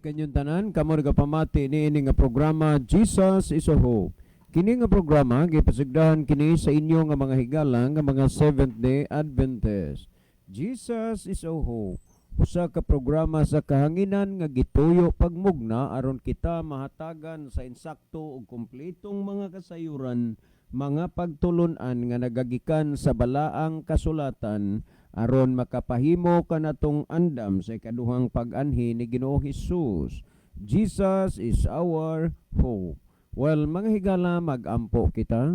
kanyang tanan, kamo nagapamati niini nga programa Jesus is a Hope. Kini nga programa gipasigdahan kini sa inyo nga mga higala nga mga Seventh-day Adventist. Jesus is a Hope. Usa ka programa sa kahanginan nga gituyo pagmugna aron kita mahatagan sa insakto ug kumpletong mga kasayuran, mga pagtulon-an nga nagagikan sa balaang kasulatan aron makapahimo kanatong andam sa ikaduhang pag-anhi ni Ginoong Hesus. Jesus is our hope. Well, mga higala, mag-ampo kita.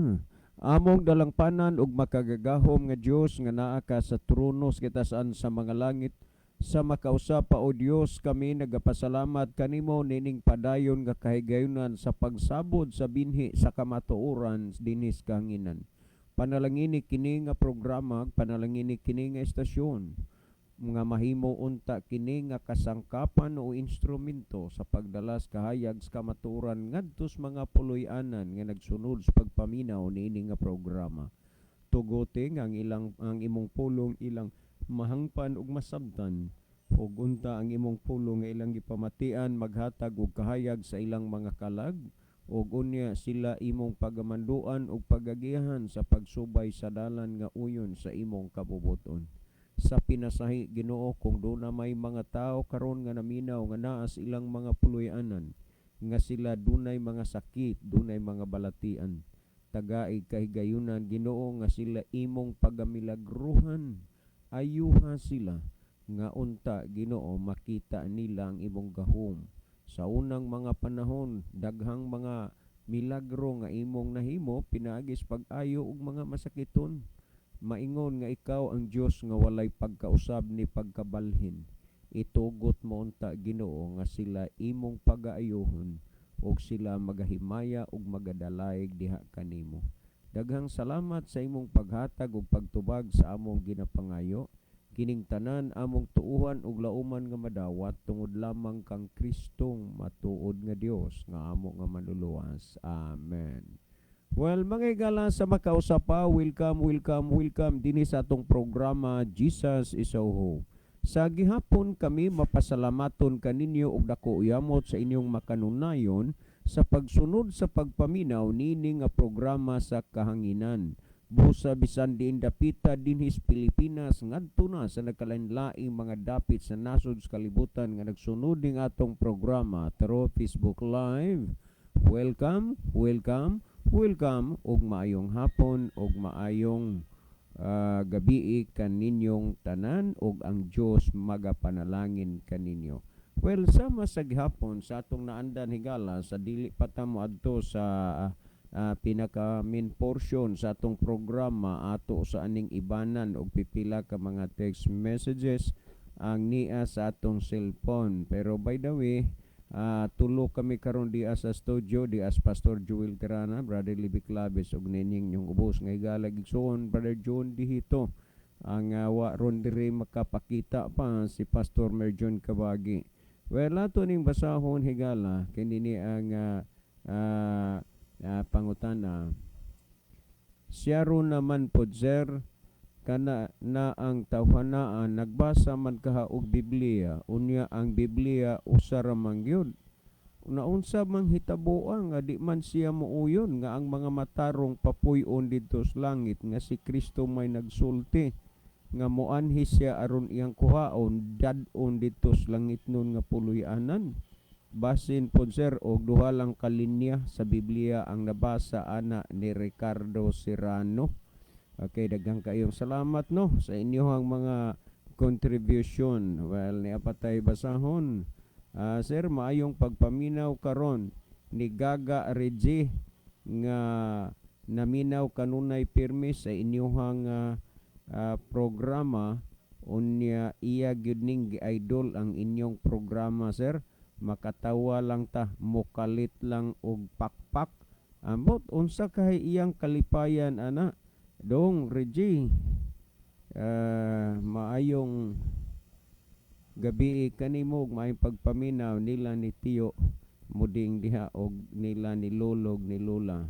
Among dalangpanan ug makagagahom nga Dios nga naa ka sa tronos kita saan sa mga langit. Sa makausapa o Dios, kami nagapasalamat kanimo nining padayon nga kahigayunan sa pagsabod sa binhi sa kamatuoran dinis kahanginan. Panalangini kini nga programa, panalangini kini nga estasyon, mga mahimo unta kini nga kasangkapan o instrumento sa pagdalas kahayag sa kamatuoran ngadtos mga puloy-anan nga nagsunod sa pagpaminaw niini nga programa. Tugote nga ang imong pulong ilang mahangpan ug masabtan, ug unta ang imong pulong nga ilang gipamatian maghatag og kahayag sa ilang mga kalag, ug unya sila imong pagamanduan ug pagagihan sa pagsubay sa dalan nga uyon sa imong kabubuton. Sa pinasahi Ginoo, kung doon na may mga tao karon nga naminaw nga naa sa ilang mga puloy-anan, nga sila dunay mga sakit, dunay mga balatian, tagaig kahigayunan Ginoo nga sila imong pagamilagruhan, ayuha sila nga unta Ginoo makita nila ang imong gahom. Sa unang mga panahon, daghang mga milagro nga imong nahimo pinaagis pag-ayo ug mga masakiton. Maingon nga ikaw ang Dios nga walay pagkausab ni pagkabalhin. Itugot mo unta Ginoo nga sila imong pagaayohon ug sila magahimaya ug magadalayeg diha kanimo. Daghang salamat sa imong paghatag ug pagtubag sa among ginapangayo. Kining tanan among tuuhan ug lauman nga madawat tungod lamang kang Kristong matuod nga Dios nga amo nga manluluwas. Amen. Well, mga higala, sa makausapa, welcome dinhi sa atong programa Jesus is a Hope. Sa gihapon kami mapasalamaton kaninyo og dako uyamot sa inyong makanunayon sa pagsunod sa pagpaminaw niini nga programa sa kahanginan. Busa bisan diin dapita dinhis Pilipinas ngadto na sa nagkalain-laing mga dapit sa nasod sa kalibutan nga nagsunod ning atong programa through Facebook Live. Welcome ug maayong hapon ug maayong gabi kaninyong tanan ug ang Dios magapanalangin kaninyo. Well, sama sa gihapon sa atong naandan higala sa dili pa ta moadto sa pinaka main portion sa atong programa ato sa aning ibanan og pipila ka mga text messages ang niya sa atong cellphone. Pero by the way, tulo kami karon diya sa studio, diya as Pastor Joel Tirana, Brother Libby Claves ug nining yung ubos nga higala gigsuon Brother John Dihito. Ang wa ron diri makapakita pa si Pastor Merjon Kabagi. Well, ato ning basahon higala kini ni ang pangutana. Siya ron naman po, sir, kana na ang tawhanaan nagbasa man kaha og Biblia, unya ang Biblia usa ra man gyud. Naunsa mang hitaboa nga di man siya muuyon nga ang mga matarong papuy-on didto sa langit nga si Kristo may nagsulti nga moanhi siya aron iyang kuhaon dad-on didto sa langit nun nga puloy-anan. Basin po sir og duha lang kalinya sa Biblia ang nabasa ana ni Ricardo Serrano. Okay, daghang kayong salamat no sa inyong mga contribution. Well, ni apatay basahon. Sir, maayong pagpaminaw karon ni Gaga Reggie nga naminaw kanunay pirmi sa inyong programa. Unya iya gyud ning idol ang inyong programa, sir. Makatawa lang ta, mukalit lang og pakpak. Ambot unsa kay iyang kalipayan ana? Dong Reggie, maayong gabi kanimo ug maayong pagpaminaw nila ni Tiyo muding diha og nila ni Lulog ni Lula.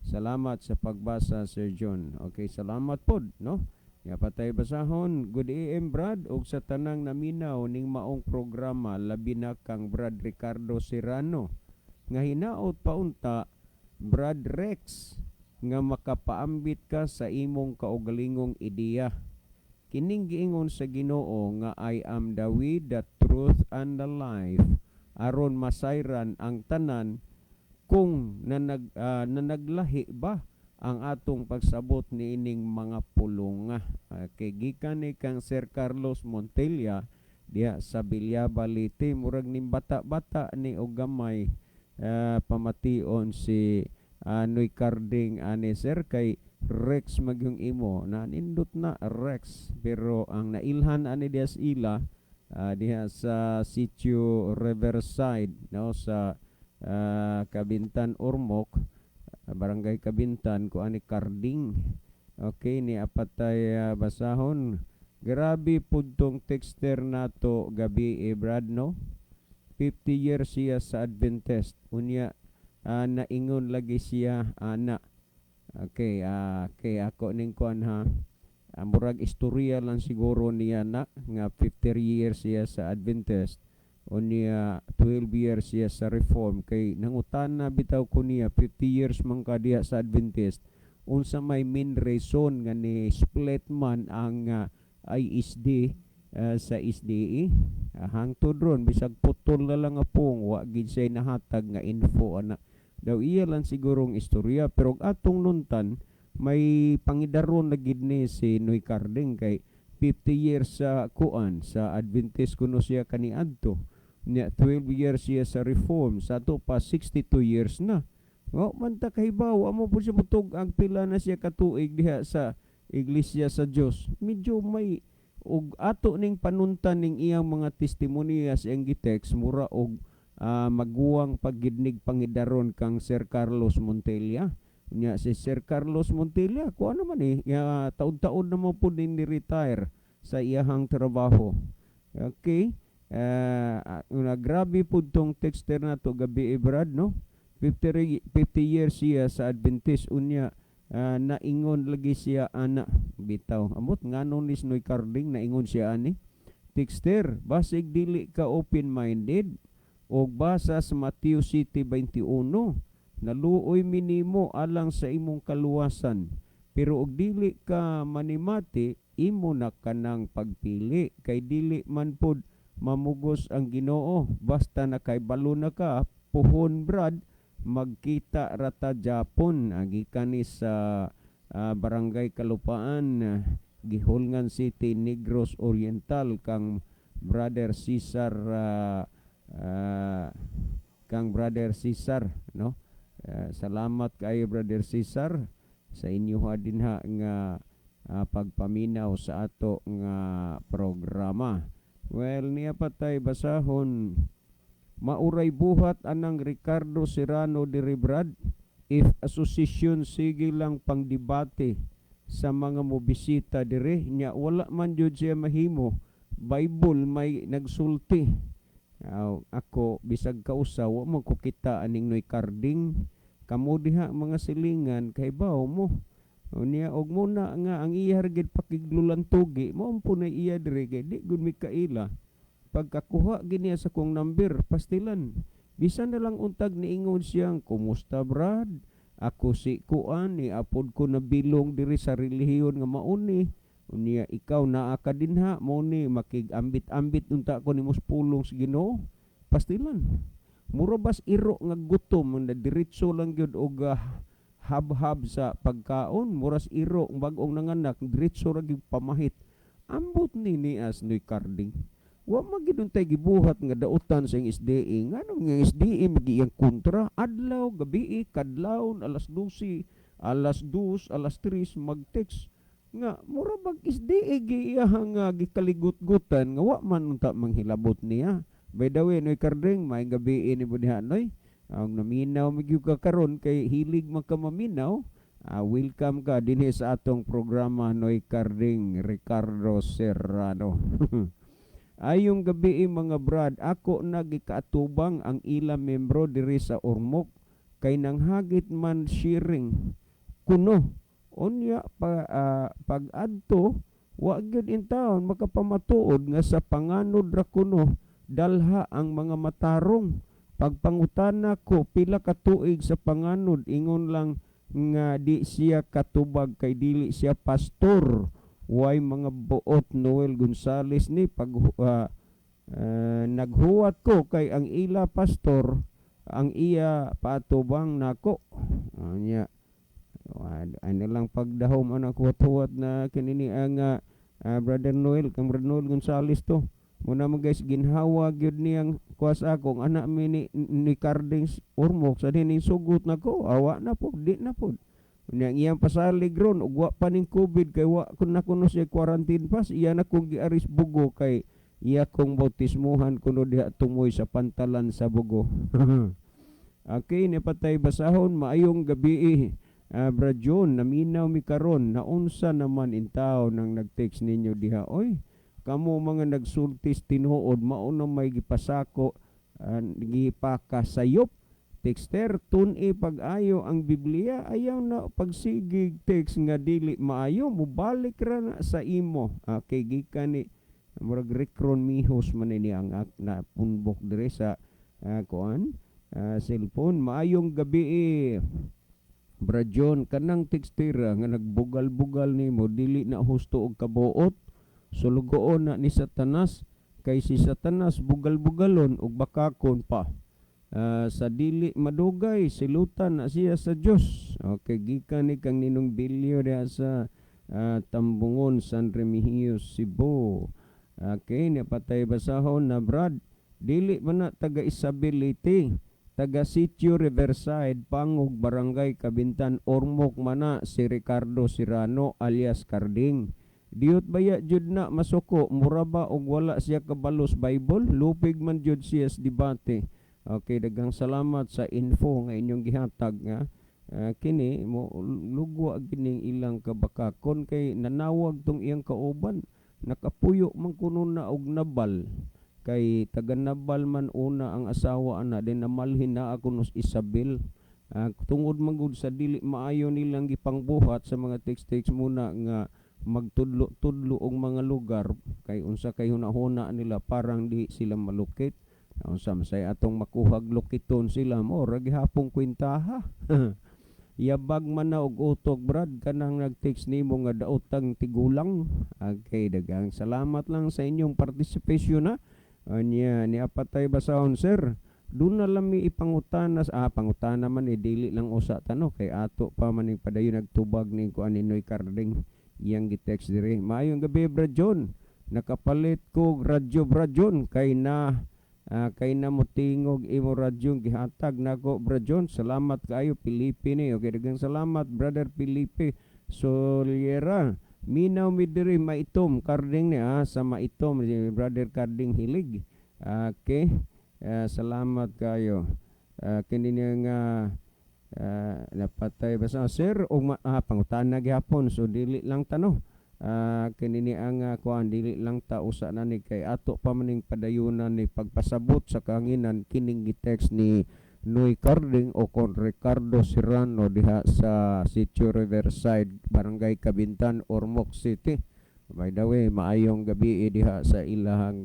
Salamat sa pagbasa, Sir John. Okay, salamat pod, no? Ya patay basahon, good AM Brad, ug sa tanang naminaw ning maong programa, labi na kang Brad Ricardo Serrano. Nga hinaot paunta, Brad Rex, nga makapaambit ka sa imong kaugalingong ideya. Kining giingon sa Ginoo nga I am the way, the truth, and the life. Aron masayran ang tanan kung nanaglahi ba ang atong pagsabot ni ining mga pulunga. Kay gikan ni kang Sir Carlos Montilla diha sa Bilyaba Leyte, murag ning bata-bata ni og gamay pamation si Noy Carding ani sir kay Rex magyong imo na nindot na Rex, pero ang nailhan ani diha sa ila diha sa Sitio Riverside, no, sa Kabintan Ormoc, Barangay Kabintan, ko ani Carding. Okay, ni apatay basahon. Grabe pud tong texter nato gabi Brad, no? 50 years siya sa Adventist. Unya naingon lagi siya ana. Okay, kay ako ning kuan ha. Murag istorya lang siguro niya na nga 50 years siya sa Adventist. Unya 12 years siya sa Reform, kay nangutan na bitaw ko niya 50 years man ka diha sa Adventist, unsa may main reason nga ni split man ang ISD sa SDE. Hangtod ron bisag putol na lang nga pong wa gid say nahatag nga info ana. Daw iya lang sigurong istorya, pero atong nuntan may pangidaron na gid ni si Noy Carding kay 50 years sa kuan sa Adventist kuno siya kaniadto. Nya 12 years siya sa Reform, sa ato pa 62 years na. Wa man ta kahibaw, amo po siya butog ang pila na siya katuig diha sa Iglesia sa Dios. Medyo may og ato ning panuntan ning iyang mga testimonyas ang gitext mura og maguwang pagidnig pangidaron kang Sir Carlos Montilla. Nya si Sir Carlos Montilla ko ano man taud-taud na mo pud ni retire sa iyahang trabaho. Okay? Grabe pud tong texter na to gabi Brad, no? 50 years siya sa Adventist, unya naingon lagi siya ana bitaw. Amot nganon ni Noy Carding naingon siya ani. Texter, basig dili ka open-minded og basa sa Mateo City 21. Naluoy minimo alang sa imong kaluwasan, pero og dili ka manimati, imo na kanang pagpili, kay dili man pod mamugos ang Ginoo basta nakaibalo na ka. Puhon Brad, magkita rata Japon gikan ni sa Barangay Kalupaan, Gihulngan City, Negros Oriental, kang Brother Cesar no. Salamat kay Brother Cesar sa inyo dinha nga pagpaminaw sa ato nga programa. Well, niya patay basahon, mauray buhat anang Ricardo Serrano di Brad, if asosisyon sige lang pang debate sa mga mobisita dire, nya wala man jud siya mahimo. Bible may nagsulti. Ako bisag kausa wa mo ko kita aning Noy Carding, kamo diha mga silingan kay bawo mo. Unya og muna nga ang iya gid pakiglulan tugi mo po na iya dire kay di gud mi kaila. Pagkakuha gini sa kong number pastilan, bisan na lang untag niingon siyang kumusta Brad, ako si kuan ni apod ko na bilong diri sa relihiyon nga mauni. Unya ikaw naa ka dinha mo ni makigambit-ambit unta ko ni muspulong sa Ginoo. Pastilan mura bas iro nga gutom na diretso lang gyud og hab-hab sa pagkaon, muras iro bag-ong nanganak diretso ra gyud pamahit. Ambot ni as Noy Carding, wa magidun tay gibuhat nga dautan sa SDE. Nganong nga SDE magiyang kontra adlaw gabi kadlawon alas 12, alas 2, alas 3 mag-text nga mura bag SDE giyahang gikaligut-gutan nga wa man unta manghilabot niya. By the way, Noy Carding, may gabi ni budiha Noy. Ang naminaw magyug ka karon kay hilig man ka maminaw, welcome ka dinhi sa atong programa Noy Carding Ricardo Serrano. Ayong gabi mga Brad, ako nagikaatubang ang ila membro diri sa Ormoc kay nanghagit man sharing kuno. Unya pag adto wa gyud in taon makapamatuod nga sa panganod ra kuno dalha ang mga matarong. Pagpangutana ko pila ka tuig sa panganod, ingon lang nga di siya katubag kay dili siya pastor. Way mga buot Noel Gonzales ni pag naghuwat ko kay ang ila pastor ang iya patubang nako. Anya ano lang pagdahom anak huwat-huwat na kinini ang Brother Noel, kang Brother Noel Gonzales to. Muna mo guys, ginhawa gyud niyang kuwas akong anak mi ni Carding Ormoc sa dining sugot na ko. Awa na po, di na po. Niyang iyang pasalig ron, ugwa pa ning COVID kay wa kun na kuno siya quarantine pass. Iya na kong giaris bugo kay iya kong bautismuhan kuno diha tumoy sa pantalan sa bugo. Okay, napatay basahon, maayong gabi Brad John, naminaw mi karon, naunsa naman intaw nang nag-text ninyo diha. Oy, kamo mga nagsultis tinuod, mauna may gipasako, gipakasayop. Texter, tun-i pag-ayo ang Biblia, ayaw na pagsigig text nga dili maayo, mubalik ra na sa imo. Okay, gikan ni murag rekron mihos man ni ang na punbok dire sa cellphone. Maayong gabi Brad John, kanang textera nga nagbugal-bugal nimo dili na husto og kabuot. Sulugoon na ni Satanas, kay si Satanas bugal-bugalon ug bakakon pa. Sa dili madugay silutan na siya sa Dios. Okay, gikan ni kang Ninong Bilyo diha sa Tambungon, San Remigio, Cebu. Okay, napatay basahon na Brad, dili man na taga Isabelite, taga Sitio Riverside, Pangog, Barangay Kabintan, Ormoc mana si Ricardo Serrano alias Carding. Diot baya jud na masuko, mura ba og wala siya kabalos Bible, lupig man jud siya sa debate. Okay, daghang salamat sa info nga inyong gihatag nga. Kini mo lugwa gining ilang kabakakon kay nanawag tong iyang kauban. Nakapuyo man kuno na og nabal. Kay taga nabal man una ang asawa ana, din namalhin na ako nos Isabel. Tungod magud sa dili maayo nilang gipangbuhat sa mga text-text muna nga magtudlo-tudlo og mga lugar kay unsa kay hunahuna nila parang di sila malukit. Unsa masay atong makuhag lukiton sila mo ra gihapong kwentaha. Yabag man na og utok Brad kanang nag-text nimo nga daotang tigulang. Okay, daghang salamat lang sa inyong participation na. Anya ni apatay basahon sir. Doon na lang mi ipangutana pangutana man dili lang usa tano kay ato pa man ning padayon nagtubag ning kuan ni Noy Carding iyang gi-text dire. Maayong gabi Brad John. Nakapalit ko radyo Brad John kay na motingog imo radyo gihatag nako Brad John. Salamat kaayo Felipe ni. Okay, daghang salamat Brother Felipe Soliera. Minaw mi diri maitom Carding ni sa maitom si Brother Carding hilig. Okay. Salamat kayo. Kini nga napatay basta sir og pangutana gyapon so dili lang tano. Kini ang kuan dili lang ta usa na ni kay ato pa maning padayunan ni pagpasabot sa kanginan kining gi-text ni Noy Carding o kon Ricardo Serrano diha sa Sitio Riverside, Barangay Kabintan, Ormoc City. By the way, maayong gabi diha sa ilahang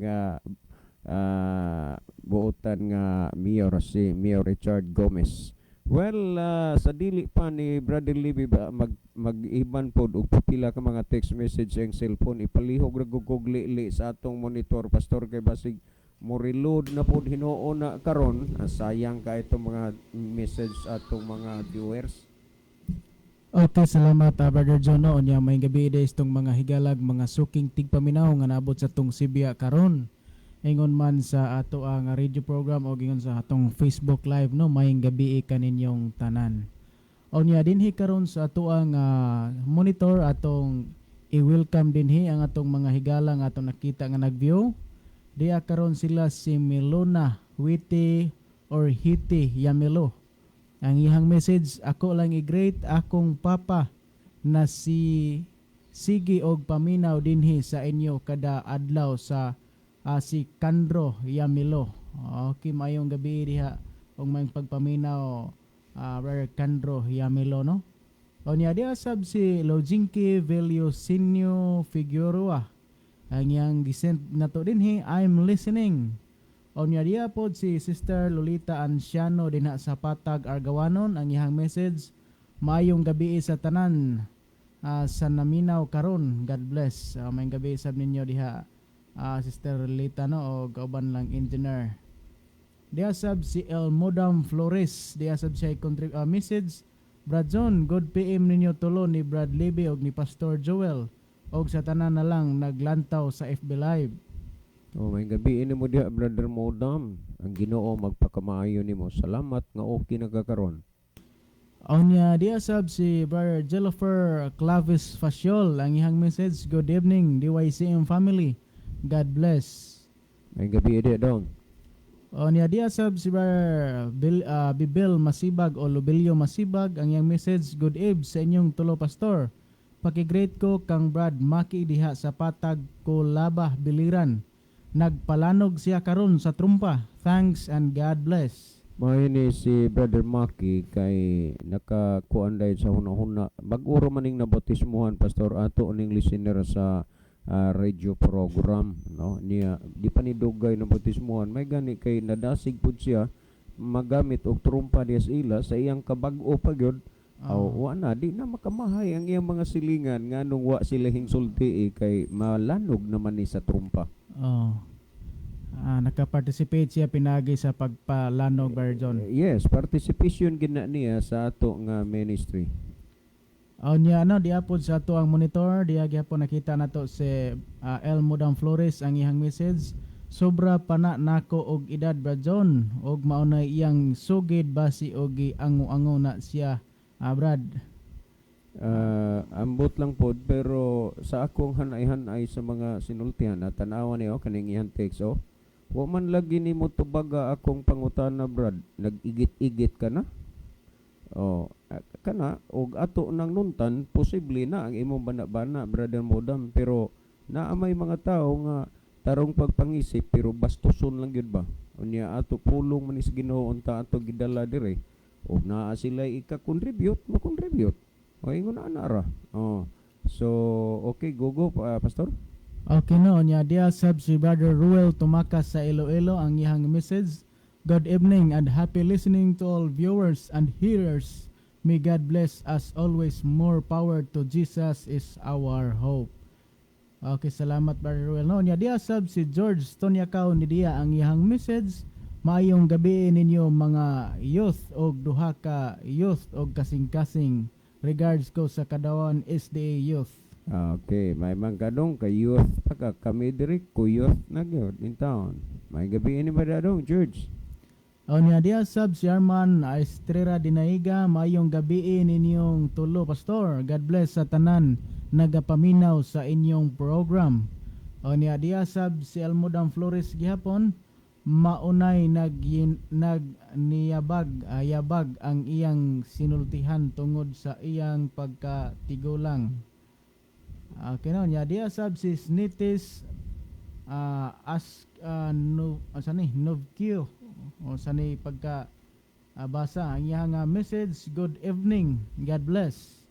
buotan nga Mayor si Mayor Richard Gomez. Well, sa dili pa ni Brother Libby mag-iban pod og pipila ka mga text message sa cellphone, ipalihog ra gugugli sa atong monitor pastor kay basig mo reload na pod Hinoo na karon. Sayang ka itong mga message atong mga viewers. Okay, salamat Brother John. Onya may gabi des tong mga higalag, mga suking tigpaminaw nga naabot sa tong Sibya karon. Ingon man sa ato ang radio program o ingon sa atong Facebook live no, mayong gabi kaninyong tanan. Onya dinhi karon sa ato ang monitor atong i-welcome dinhi ang atong mga higalang atong nakita nga nag-view. Diya karon sila si Milona Witi or Hiti Yamelo. Ang ihang message, ako lang i-greet akong papa na si Sigi og paminaw dinhi sa inyo kada adlaw sa si Kandro Yamelo. Okay, mayong gabi diha og may pagpaminaw Brother Kandro Yamelo no. O niya dia sab si Lojinki Veliosinio Figueroa. Ang iyang gisent na to dinhi, I'm listening. O niya dia pod si Sister Lolita Anciano dinha sa Patag, Argawanon. Ang iyang message, maayong gabi sa tanan sa naminaw karon. God bless. Maayong gabi sab ninyo diha Sister Lolita no o kauban lang engineer. Dia sab si El Modam Flores, dia sab siya message, Brad John, good PM ninyo tulo ni Brad Levy og ni Pastor Joel og sa tanan na lang naglantaw sa FB Live. May gabi ini mo diha, Brother Modam. Ang Ginoo magpakamaayo nimo. Salamat nga okay nagkakaron. Onya dia sab si Brother Jennifer Clavis Faciol, ang ihang message, good evening DYCM family. God bless. May gabi ini dong. O niya dia sab si Bibil Masibag o Lobilio Masibag, ang iyang message, good eve sa inyong tulo pastor. Paki-greet ko kang Brad Maki diha sa Patag ko Labah Biliran. Nagpalanog siya karon sa trumpa. Thanks and God bless. May ni si Brother Maki kay nakakuan dahil sa hunahuna. Mag-uro maning nabotismuhan pastor ato ning listener sa radio program no niya di pa ni dugay na bautismuhan may gani kay nadasig pud siya magamit og trumpa dias ila sa iyang kabag-o pa gyud wa na di na makamahay ang iyang mga silingan nganong wa sila hingsulti kay malanog naman ni sa trumpa. Naka-participate siya pinagi sa pagpalanog, Brother John. Yes, participation gina niya sa ato nga ministry. Niya diya po sa ato ang monitor, diya gyapon nakita nato si El Modam Flores ang iyang message. Sobra pa na nako og edad, Brad John, og maunay iyang sugid basi og ango-ango na siya, Brad. Ambot lang pod pero sa akong hanay-hanay sa mga sinultihan na tanawan niyo kaning iyang text wa man lagi nimo tubaga akong pangutana, Brad. Nag-igit-igit ka na? Kana og ato nang nuntan posible na ang imong bana-bana, Brother Modam, pero naamay mga tao nga tarong pagpangisip pero bastuson lang gyud ba unya ato pulong man is Ginoo unta ato gidala dire og naa sila ika-contribute mo-contribute o ingon ana ra. So okay, go pastor. Okay no nya dia sab si Brother Ruel tumakas sa Iloilo ang iyang message. Good evening and happy listening to all viewers and hearers. May God bless us always. More power to Jesus is our hope. Okay, salamat Brother Ruel. No, niya dia sab si George Tonyakaw ni dia ang iyang message. Maayong gabi ninyo mga youth og duha ka youth og kasing-kasing. Regards ko sa Kadawan SDA Youth. Okay, may mangkadong ka youth pa kami diri ko youth na gyud in town. May gabi ini ba dadong George? Niya dia sab si Arman Estrera Dinaiga, mayong gabi ninyong tulo pastor. God bless sa tanan nagapaminaw sa inyong program. Niya dia sab si Almodam Flores gihapon, maunay yabag ang iyang sinultihan tungod sa iyang pagkatigulang. Okay no, niya dia sab si Snitis Novkio o sani pagka basa ang iyang message, good evening, God bless.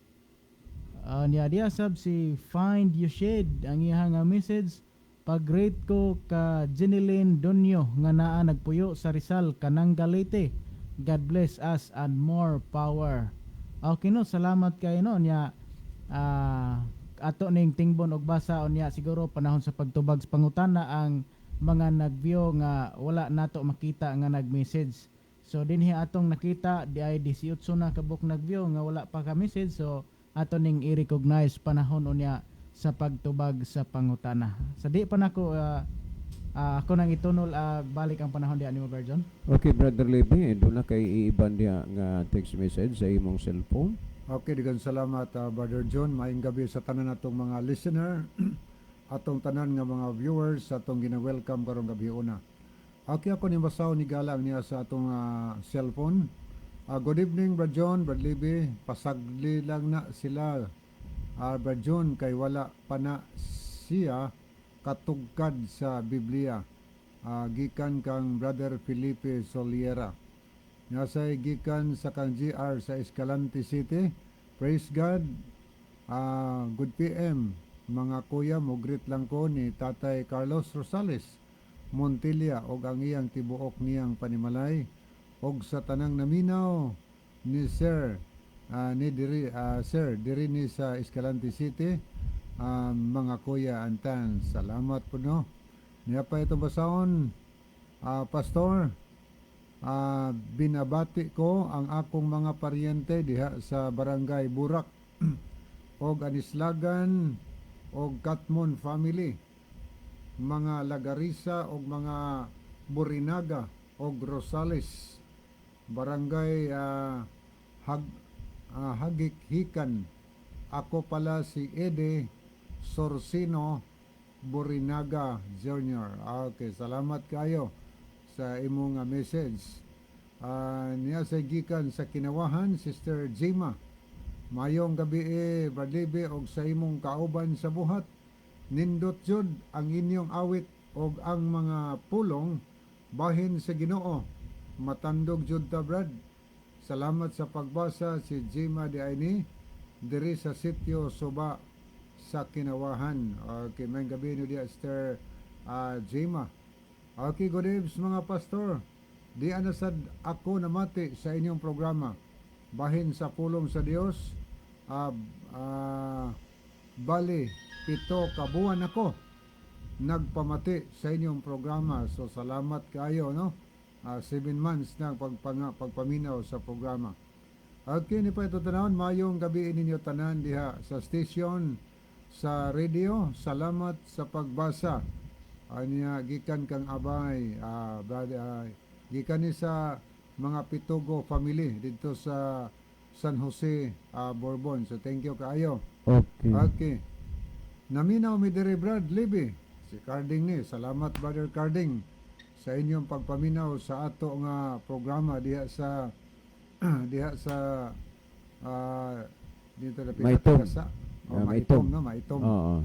Niya dia sab si Find You Shade ang iyang message, pag-rate ko ka Jeneline Donyo nga naa nagpuyo sa Rizal kanang Galete. God bless us and more power. Okay no, salamat kay no niya ato ning tingbon og basa niya siguro panahon sa pagtubag sa pangutana ang mga nag-view nga wala nato makita nga nag-message. So dinhi atong nakita di ay 18 na kabuk nag-view nga wala pa ka message, so ato ning i-recognize panahon unya sa pagtubag sa pangutana. Sa di pa nako ako nang itunol balik ang panahon diha nimo Brother John. Okay, Brother Levi, doon na kay iiban diha nga text message sa imong cellphone. Okay, digan salamat Brother John. Maayong gabi sa tanan natong mga listener. Atong tanan nga mga viewers atong gina-welcome karong gabi una. Okay, ako ni basaw ni galang niya sa atong cellphone. Good evening Brad John, Brad Libby. Pasagli lang na sila Brad John kay wala pa na siya katugkad sa Biblia. Gikan kang Brother Felipe Soliera. Nasay gikan sa kang GR sa Escalante City. Praise God. Good PM. Mga kuya, mugrit lang ko ni Tatay Carlos Rosales Montilla og ang iyang tibuok niyang panimalay og sa tanang naminaw ni Sir Sir diri ni sa Escalante City, mga kuya antan. Salamat po no. Niya pa itong basaon, Pastor. Binabati ko ang akong mga paryente diha sa Barangay Burak og Anislagan og Katmon family, mga Lagarisa og mga Burinaga og Rosales, Barangay Hagikhikan. Ako pala si Ede Sorsino Burinaga Jr. Okay, salamat kayo sa imong message. Niya sa gikan sa Kinawahan, Sister Jima. Mayong gabi Bradley og sa imong kauban sa buhat. Nindot jud ang inyong awit og ang mga pulong bahin sa Ginoo. Matandog jud ta Brad. Salamat sa pagbasa si Jima di Aini diri sa sitio Suba sa Kinawahan. Okay, may gabi no di Sister Jima. Okay, good evening mga pastor. Di anasad ako namati sa inyong programa. Bahin sa pulong sa Dios. Bali, 7 kabuan ako nagpamati sa inyong programa. So salamat kayo no. 7 months na pagpaminaw sa programa. Okay, ni pa ito tanawon, mayong gabi ninyo tanan diha sa station sa radio. Salamat sa pagbasa. Anya gikan kang abay, gikan ni sa mga Pitugo family dito sa San Jose, Bourbon. So thank you kaayo. Okay. Okay. Naminaw mi diri Brad Libby. Si Carding ni. Salamat Brother Carding sa inyong pagpaminaw sa ato nga programa diha sa diha sa dito na Maitom. pinatagasa. Maitom. No, Maitom. Oo.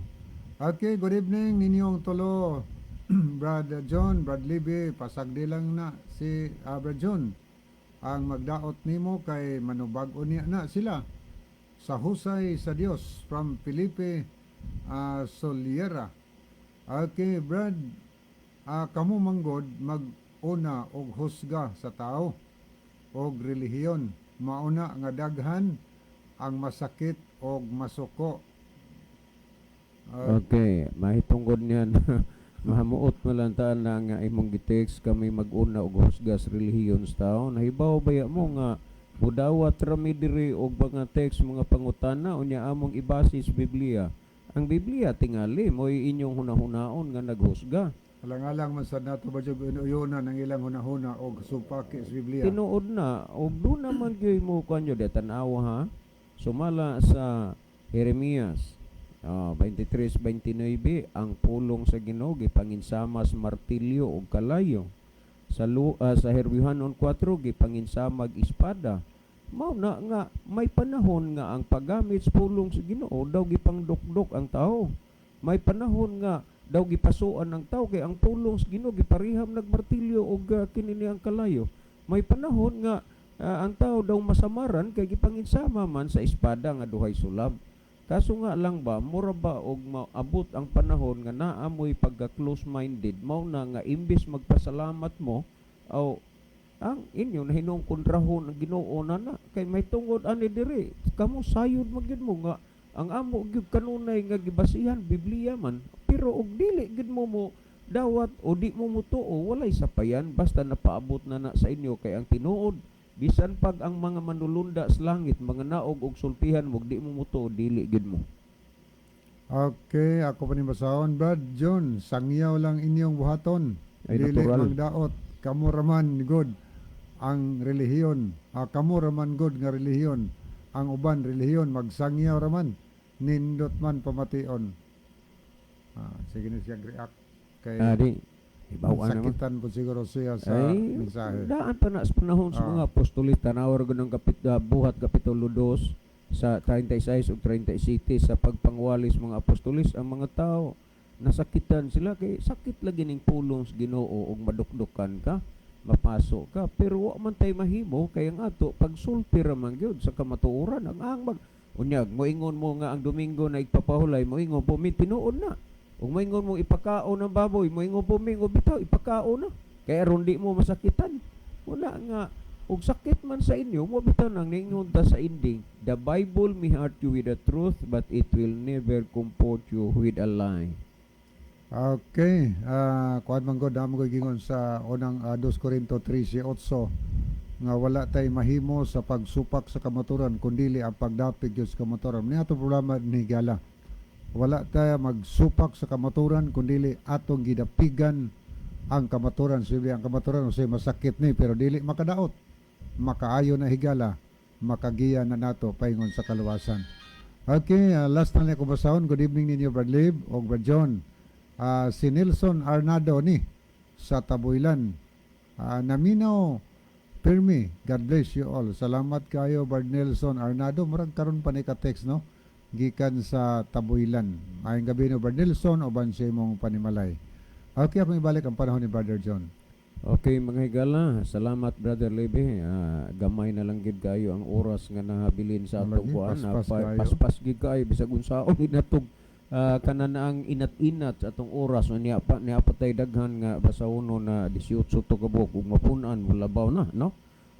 Okay, good evening ninyong tulo. Brad John, Brad Libby, pasagdi lang na si Brad John. Ang magdaot nimo kay manubag-o niya na sila sa husay sa Dios from Felipe Soliera. Okay, Brad, kamo manggod mag-una og husga sa tao og relihiyon. Mauna nga daghan ang masakit og masuko. Okay, mahitungod niyan. Mahamuot malantaan na nga imong gitext kami mag-una og husga sa relihiyon sa tao. Nahibaw baya mo nga mudawat rami diri og mga text mga pangutana unya among ibase sa Biblia. Ang Biblia tingali mo'y inyong hunahunaon nga naghusga. Alang-alang man sad nato ba jud uyunan ang ilang hunahuna og supaki sa Biblia. Tinuod na og do naman gyud mo kanyo de tan-aw ha. Sumala sa Jeremias 23:29 ang pulong sa Ginoo gipanginsamas martilyo ug kalayo. Sa Herbihanon 4 gipanginsamag espada. Mao na nga may panahon nga ang paggamit sa pulong sa Ginoo daw gipangdukdok ang tao. May panahon nga daw gipasuan ang tao kay ang pulong sa Ginoo gipariham nagmartilyo ug kinini ang kalayo. May panahon nga ang tao daw masamaran kay gipanginsama man sa espada nga duhay sulab. Kaso nga lang ba, mura ba og maabot ang panahon nga naamoy pagka-close-minded, mao na nga imbis magpasalamat mo, ang inyo na hinungkontrahon ang Ginoo na kay may tungod ani diri, kamo sayod magyud mo nga, ang amo gyud kanunay nga gibasihan, Biblia man, pero og dili gyud mo dawat o di mo mutuo, walay sapayan, basta napaabot na sa inyo kay ang tinuod, bisan pag ang mga manulunda sa langit, mga naog og sultihan mo, di mo muto, dili gid mo. Okay, ako pa ni basahon, Brad John, sangyaw lang inyong buhaton. Ay, Dili natural. magdaot, kamo raman good ang relihiyon. Kamo raman good nga relihiyon. Ang uban relihiyon magsangyaw raman. Nindot man pamation. Sige na siya react kay Di, ibawa naman. sakitan po siguro siya sa Ay, mensahe. daan pa na sa panahon sa mga apostolis, tanawar ko ng buhat kapitulo 2 sa 36 o 37 sa pagpangwalis mga apostolis, ang mga tao nasakitan sila kay sakit lagi ning pulong sa Ginoo ug madukdukan ka, mapaso ka, pero wa man tay mahimo kay ang ato pagsulti ra man gyud sa kamatuoran ang Unyag, moingon mo nga ang Domingo na igpapahulay, moingon po mi tinuod na. Ug moingon mo ipakaon ng baboy, moingon po mi bitaw ipakaon na. Kaya aron di mo masakitan. Wala nga ug sakit man sa inyo, mo bitaw nang ningon ta sa ending. The Bible may hurt you with the truth, but it will never comfort you with a lie. Okay, kuan man gud namo gingon sa unang 2 Corinto 13:8 nga wala tay mahimo sa pagsupak sa kamaturan kundili ang pagdapig gyud sa kamaturan. Ni ato problema ni Gala. Wala tay magsupak sa kamaturan kundili atong gidapigan ang kamaturan. Sibi ang kamaturan usay masakit ni pero dili makadaot. Makaayo na higala, makagiya na nato paingon sa kaluwasan. Okay, last na ko basahon. Good evening ninyo Brad Lib o Brad John. Si Nelson Arnado ni sa Tabuilan. Naminaw Permi, God bless you all. Salamat kayo Brad Nelson Arnado. Murag karon pa ni ka-text no? Gikan sa Tabuilan. Ayong gabi no Brad Nelson o bansi mong panimalay. Okay, ako ibalik ang panahon ni Brother John. Okay mga higala, salamat Brother Lebe. Gamay na lang gid kayo ang oras nga nahabilin sa atong Lagi, kuan. paspas kayo. Paspas gid kayo bisag unsaon inatog kananaang inat-inat sa atong oras niya pa tay daghan nga basahono na 18 to kabuk ug mapunan mulabaw na no.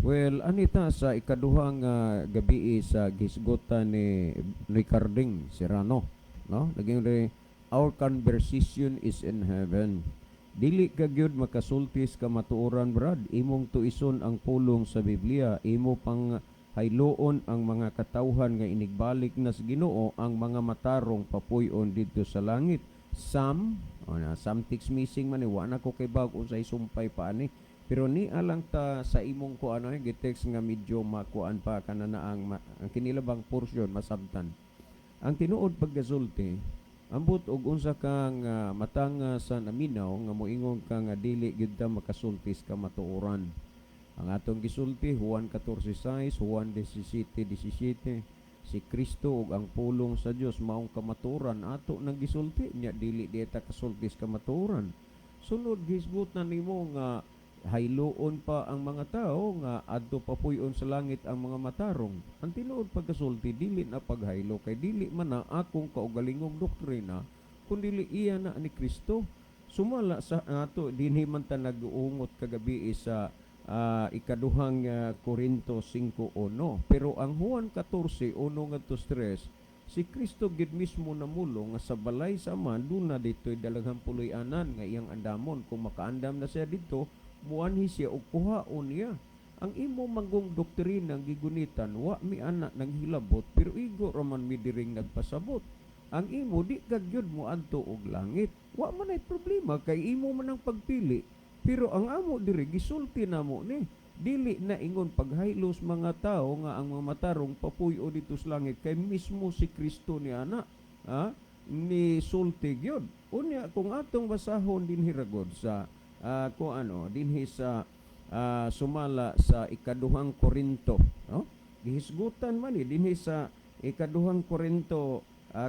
Well, anita sa ikaduhang gabi sa gisgotan ni Ricarding Serrano no. Naging our conversation is in heaven. Dili ka gyud makasultis ka matuoran brad, imong tuison ang pulong sa Biblia, imo pang hayloon ang mga katawhan nga inigbalik na sa Ginoo ang mga matarong papuy-on dito sa langit. Some tics missing man wa na ko kay bag unsay sumpay pa ani. Pero ni alang ta sa imong ko gitext nga medyo makuan pa kanana ang kinilabang portion masabtan. Ang tinuod paggasulti ambot og unsa kang matang sa naminaw nga moingon ka nga dili gyud ta makasultis ka matuoran. Ang atong gisulti Juan 14:6, Juan 17:17, si Kristo ug ang pulong sa Dios maong kamatuoran ato nang gisulti nya dili dieta kasultis ka matuoran. Sunod gisgutan nimo nga hayloon pa ang mga tao nga adto papuy-on sa langit ang mga matarong. Ang tinuod pagkasulti dili na paghaylo kay dili man na akong kaugalingong doktrina kundi iya na ni Kristo. Sumala sa ato dinhi man ta nag-uungot kagabi sa ikaduhang Korinto 5:1. Pero ang Juan 14:1-3 si Kristo gid mismo namulong nga sa balay sa man duna ditoy dalaghang puloy-anan nga iyang andamon kung makaandam na siya dito muanhi siya og kuhaon niya. Ang imo manggong doktrina ang gigunitan wa mi ana nang hilabot pero igo raman mi diring nagpasabot. Ang imo di ka gyud mo adto og langit. Wa man ay problema kay imo man ang pagpili. Pero ang amo diri gisulti namo ni dili na ingon paghaylos mga tao nga ang mga matarong papuyo dito sa langit kay mismo si Kristo ni ana ni sulti gyud. Unya kung atong basahon din hiragod sa dinhi sa sumala sa ikaduhang Korinto no gihisgutan man dinhi sa ikaduhang Korinto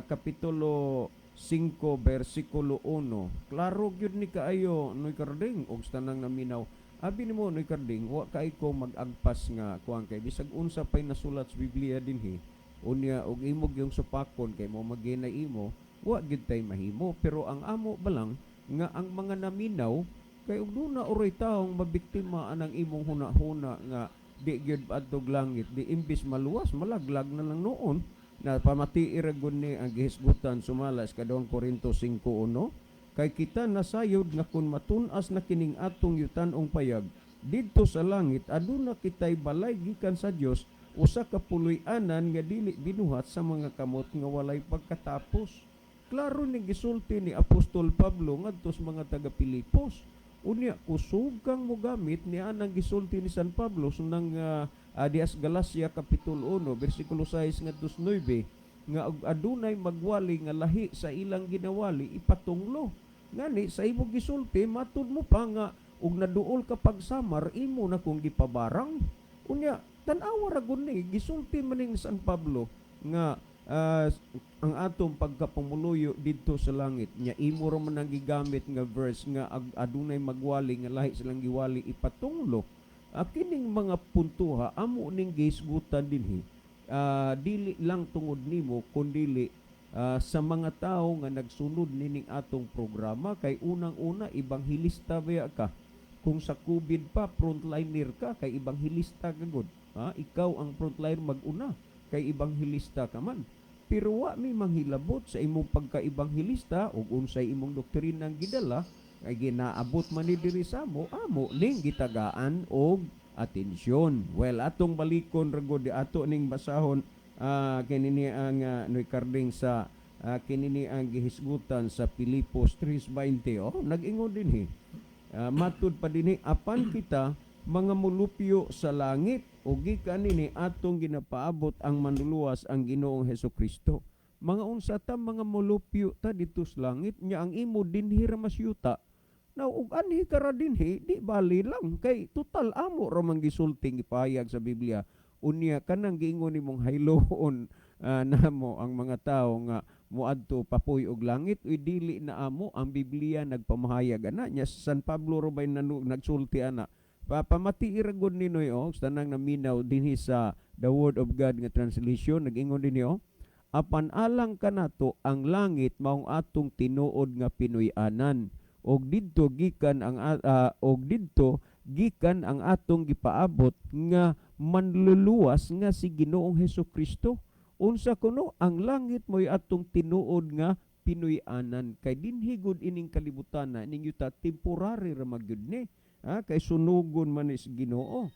kapitulo 5 bersikulo 1 klaro gyud ni kaayo Noy Carding og tanang naminaw abi nimo Noy Carding wa kay ko mag-agpas nga kuan kay bisag unsa pay nasulat sa Biblia dinhi unya og imog yung supakon kay mo maginay imo wa gyud tay mahimo pero ang amo balang nga ang mga naminaw kay ug duna oray taong mabiktima anang imong huna-huna nga di gyud adtog langit di imbis maluwas malaglag na lang noon na pamati iragon ni ang gihisgutan sumala sa kadawang Korinto 5:1 kay kita nasayod nga kun matun-as na kining atong yutan-ong payag didto sa langit aduna kitay balay gikan sa Dios usa ka puloy-anan nga dili binuhat sa mga kamot nga walay pagkatapos. Klaro ni gisulti ni Apostol Pablo ngadto sa mga taga Pilipos. Unya kusog kang mogamit ni anang gisulti ni San Pablo sunang dias Galacia kapitulo 1 bersikulo 6 ngadto 9 nga adunay magwali nga lahi sa ilang ginawali ipatunglo. Ngani sa imong gisulti matud mo pa nga ug naduol ka pagsamar imo na kung gipabarang. Unya tan-awa ra gud ni gisulti man ni San Pablo nga ang atong pagkapamuluyo didto sa langit nya imo ra man ang gigamit nga verse nga adunay magwali nga lahi silang giwali ipatunglo. Kining mga puntuha amo ning gihisgutan dinhi dili lang tungod nimo kundi sa mga tao nga nagsunod nining atong programa. Kay unang-una ibanghilista ba ka? Kung sa COVID pa frontliner ka, kay ibanghilista ka gud. Ikaw ang frontliner mag-una, kay ibanghilista ka man. Pero wa mi manghilabot sa imong pagka-ibanghilista ug unsay imong doktrinang gidala, kay ginaabot man ni diri sa amo ning gitagaan og atensyon. Well, atong balikon ragod ato ning basahon kinini ang Karding sa kinini ang gihisgutan sa Pilipos 3:20. Nag-ingon dinhi. Matud pa dinhi, apan kita mga mulupyo sa langit o gikan nini atong ginapaabot ang manluluwas ang Ginoong Hesukristo. Mga unsa ta mga mulupyo ta dito sa langit nya ang imo dinhi ra masyuta. Now ug anhi ka ra dinhi di bali lang kay total amo ra man gisulting ipahayag sa Biblia. Unya kanang giingon nimong hayloon namo ang mga tawo nga muadto papoy og langit uy dili na amo ang Biblia nagpamahayag ana nya San Pablo ro bay nagsulti ana. Pamati iragod ninoy tanang naminaw dinhi sa The Word of God nga translation nag-ingon dinhi apan alang kanato ang langit maong atong tinuod nga Pinoy-anan og didto gikan ang atong gipaabot nga manluluwas nga si Ginoong Hesukristo. Unsa kuno ang langit mo'y atong tinuod nga Pinoy-anan kay dinhi gud ining kalibutan na ning yuta temporary ra magyud ni. Kay sunugon man is Ginoo.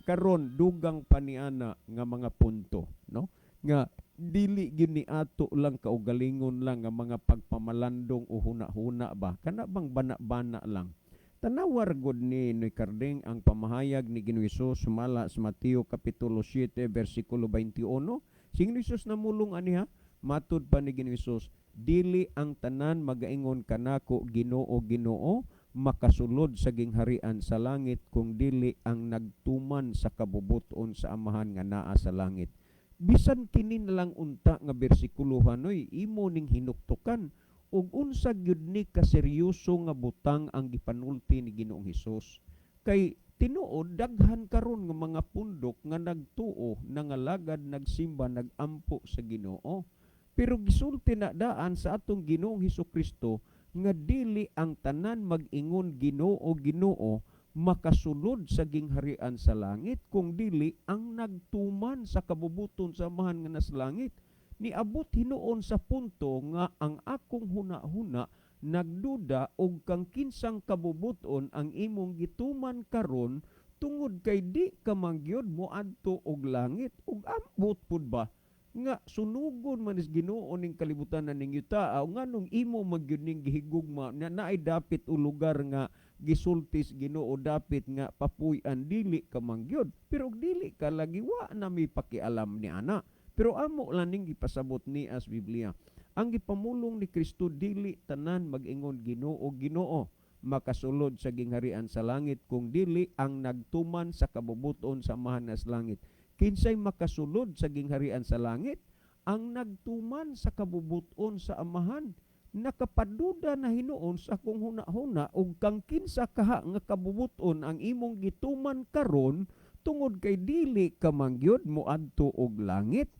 Karon dugang paniana nga mga punto, no? Nga dili gyud ni ato lang kaugalingon lang nga mga pagpamalandong o huna-huna ba? Kana bang bana-bana lang. Tanawar gud ni Karding ang pamahayag ni Ginoong Hesus sumala sa Mateo kapitulo 7 bersikulo 21. Sing Hesus namulong aniha, matud pa ni Ginoong Hesus, dili ang tanan magaingon kanako Ginoo Ginoo makasulod sa gingharian sa langit kung dili ang nagtuman sa kabubuton sa amahan nga naa sa langit. Bisan kini na lang unta nga bersikulo hanoy imo ning hinuktukan ug unsa gyud ni kaseryoso nga butang ang gipanulti ni Ginoong Hesus. Kay tinuod daghan karon nga mga pundok nga nagtuo nangalagad nagsimba nagampo sa Ginoo. Pero gisulti na daan sa atong Ginoong Hesukristo nga dili ang tanan mag-ingon Ginoo Ginoo makasulod sa gingharian sa langit kung dili ang nagtuman sa kabubuton sa amahan nga nas langit. Niabot hinuon sa punto nga ang akong huna-huna nagduda og kang kinsang kabubuton ang imong gituman karon tungod kay di ka mangyod moadto og langit ug ambot pud ba nga sunugon man is Ginoo ning kalibutan na ning yuta nganong imo magyud ning gihigugma na naay dapit o lugar nga gisultis Ginoo dapit nga papuy-an dili ka mangyod pero dili ka lagi wa na may pakialam ni ana pero amo lang ning gipasabot ni as Biblia ang gipamulong ni Kristo dili tanan mag-ingon Ginoo Ginoo makasulod sa gingharian sa langit kung dili ang nagtuman sa kabubuton sa amahan sa langit. Kinsay makasulod sa gingharian sa langit? Ang nagtuman sa kabubuton sa amahan. Nakapaduda na hinuon sa akong huna-huna ug kang kinsa kaha nga kabubuton ang imong gituman karon tungod kay dili ka mangyod moadto og langit.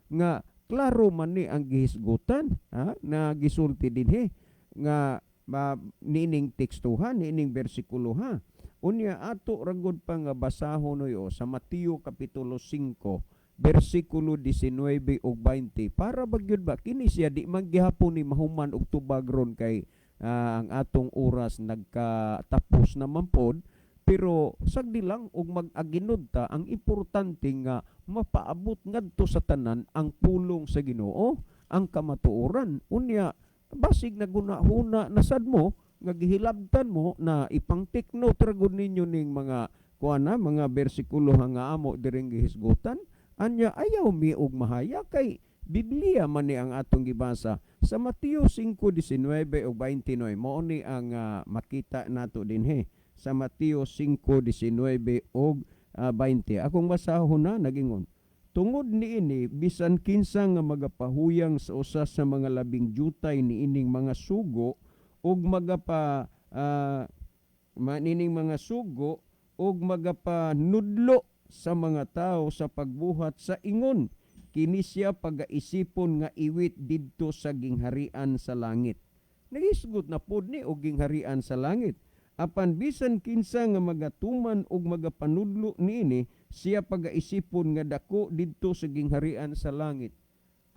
Nga klaro man ni ang gihisgutan na gisulti dinhi nga nining tekstuhan, nining bersikulo ha. Unya ato ragod pa nga basahon no sa Mateo kapitulo 5 bersikulo 19 ug 20 para bagyod ba kini siya di man gihapon ni mahuman og tubag ron kay ang atong oras nagkatapos naman pod pero sagdi lang og mag-aginod ta ang importante nga mapaabot ngadto sa tanan ang pulong sa Ginoo ang kamatuoran unya basig naguna-huna nasad mo nga gihilabtan mo na ipang-take note ragod ninyo ning mga mga bersikulo nga amo diring gihisgutan anya ayaw mi og mahaya kay Biblia man ni ang atong gibasa sa Mateo 5:19 ug 29 mao ni ang makita nato dinhi sa Mateo 5:19 ug 20 akong basahon na nagingon tungod niini bisan kinsa nga magapahuyang sa usa sa mga labing jutay niining mga sugo ug manining mga sugo ug magapanudlo sa mga tao sa pagbuhat sa ingon. Kini siya pagaisipon nga iwit didto sa gingharian sa langit. Nagisgot na pod ni og gingharian sa langit. Apan bisan kinsa nga magatuman og magapanudlo niini, siya pagaisipon nga dako didto sa gingharian sa langit.